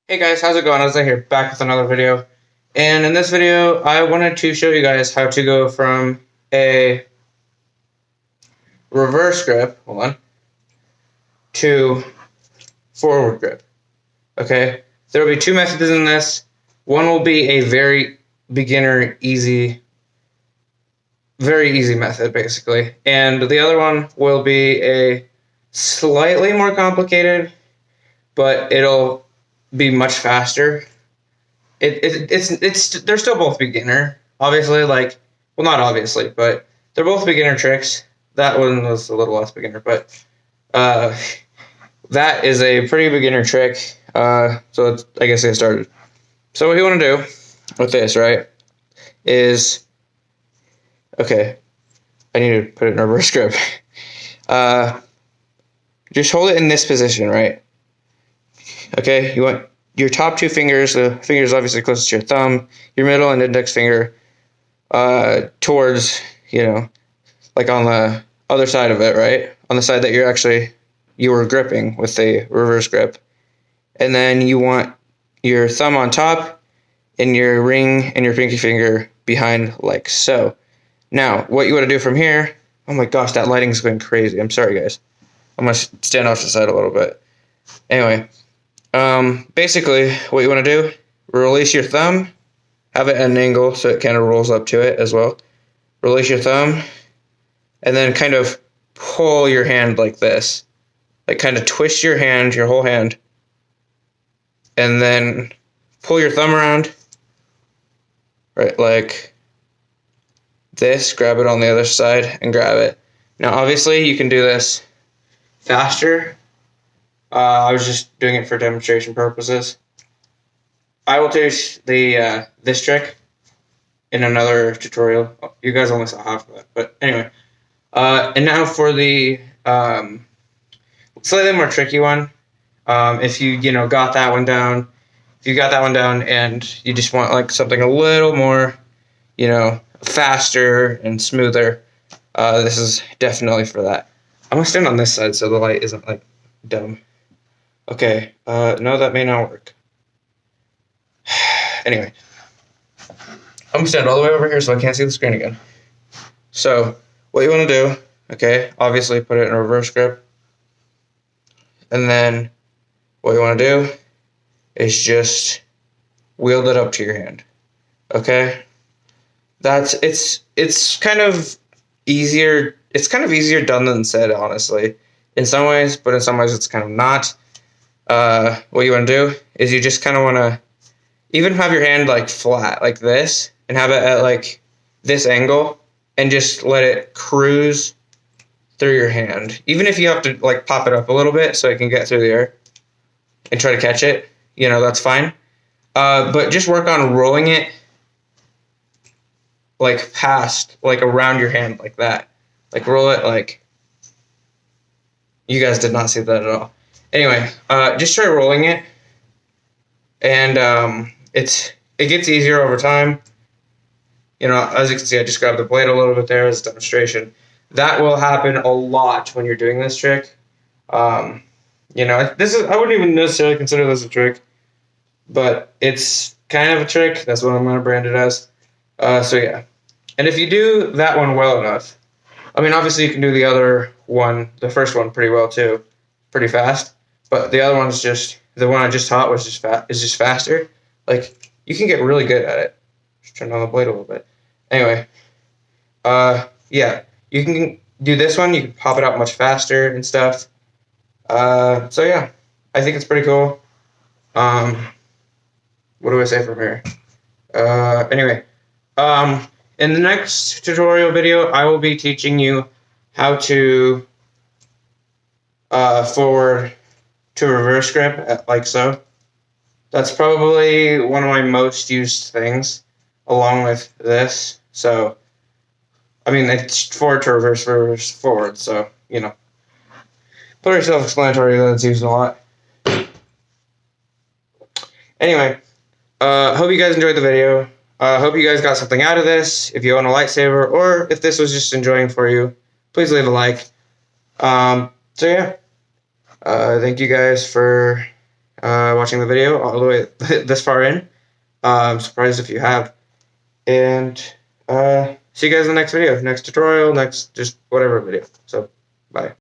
Hey guys, how's it going? Isaiah here, back with another video. And in this video, I wanted to show you guys how to go from a reverse grip, hold on, to forward grip. Okay? There will be two methods in this. One will be a very beginner, very easy method, basically. And the other one will be a slightly more complicated, but it'll be much faster. It's they're still both beginner, obviously. Well, not obviously, but they're both beginner tricks. That one was a little less beginner, but uh, that is a pretty beginner trick. So I guess I started. So what you want to do with this, right, is okay. I need to put it in reverse grip. Just hold it in this position, right? Okay, you want your top two fingers, the fingers obviously closest to your thumb, your middle and index finger, towards, like on the other side of it, right? On the side that you were gripping with the reverse grip. And then you want your thumb on top and your ring and your pinky finger behind, like so. Now, what you want to do from here, oh my gosh, that lighting's going crazy. I'm sorry, guys. I'm going to stand off the side a little bit. Anyway, basically, what you want to do, release your thumb, have it at an angle so it kind of rolls up to it as well. Release your thumb, and then kind of pull your hand like this. Like kind of twist your hand, your whole hand, and then pull your thumb around, right, like this, grab it on the other side, and grab it. Now, obviously, you can do this faster. I was just doing it for demonstration purposes. I will teach the this trick in another tutorial. You guys only saw half of it, but anyway. And now for the slightly more tricky one. If you got that one down, and you just want like something a little more, faster and smoother, this is definitely for that. I'm gonna stand on this side so the light isn't like dumb. Okay, no, that may not work. Anyway, I'm gonna stand all the way over here so I can't see the screen again. So, what you want to do, okay, obviously put it in reverse grip. And then what you want to do is just wield it up to your hand. Okay? It's kind of easier. It's kind of easier done than said, honestly, in some ways, but in some ways it's kind of not. What you want to do is you just kind of want to even have your hand like flat like this and have it at like this angle and just let it cruise through your hand. Even if you have to like pop it up a little bit so it can get through the air and try to catch it, that's fine. But just work on rolling it like past, like around your hand like that. Like roll it like, you guys did not see that at all. Anyway, just try rolling it, and it gets easier over time. As you can see, I just grabbed the blade a little bit there as a demonstration. That will happen a lot when you're doing this trick. I wouldn't even necessarily consider this a trick, but it's kind of a trick. That's what I'm going to brand it as. So yeah. And if you do that one well enough, I mean, obviously you can do the other one, the first one, pretty well too, pretty fast. But the other one's just, the one I just taught was just faster. Like, you can get really good at it. Just turn on the blade a little bit. Anyway, yeah, you can do this one. You can pop it out much faster and stuff. So yeah, I think it's pretty cool. What do I say from here? Anyway, in the next tutorial video, I will be teaching you how to forward to reverse grip, like so. That's probably one of my most used things, along with this. So, I mean, it's forward to reverse, reverse, forward. So, pretty self-explanatory that it's used a lot. Anyway, hope you guys enjoyed the video. Hope you guys got something out of this. If you own a lightsaber, or if this was just enjoying for you, please leave a like. So yeah, thank you guys for watching the video all the way this far in. I'm surprised if you have. And see you guys in the next video, next tutorial, next just whatever video. So, bye.